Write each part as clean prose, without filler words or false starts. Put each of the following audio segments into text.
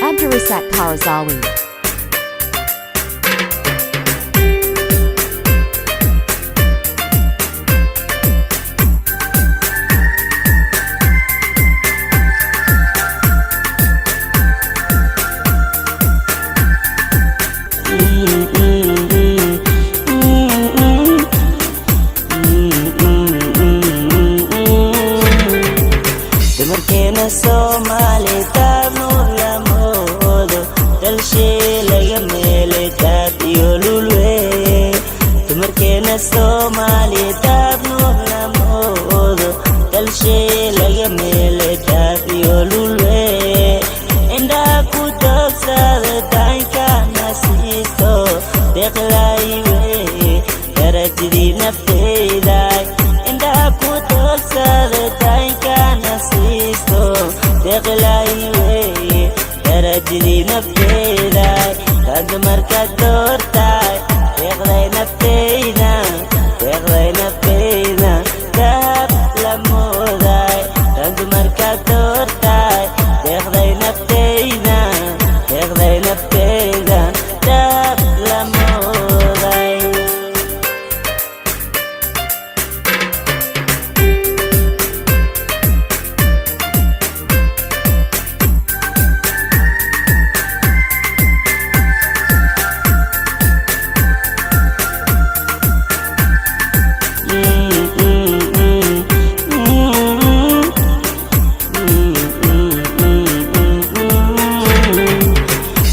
Abdurasaq Karazawi. dumarkeena Soomaali taab nuur lama oodo dalshee laga meelay taab iyo lulwe dumarkeena Soomaali taab nuur lama oodo dalshee laga meelay taab iyo lulwe indhaha ku doogsada daanka nasiisto deeqlaywe darajadii nafteyda indhaha ku doogsada daanka nasiisto deeqlaywe darajadii nafteyda kad markaad doortaay deeqday nafteyda dahab la moodaay kad markaad doortaay deeqday nafteyda dahab la moodaay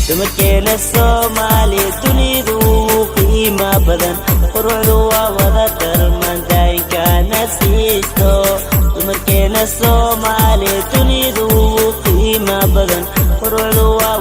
dumarkeena Soomaali dunidu qiima badan quruxdu waa wada tarman daanka nasiisto dumarkeena Soomaali dunidu qiima badan quruxdu waa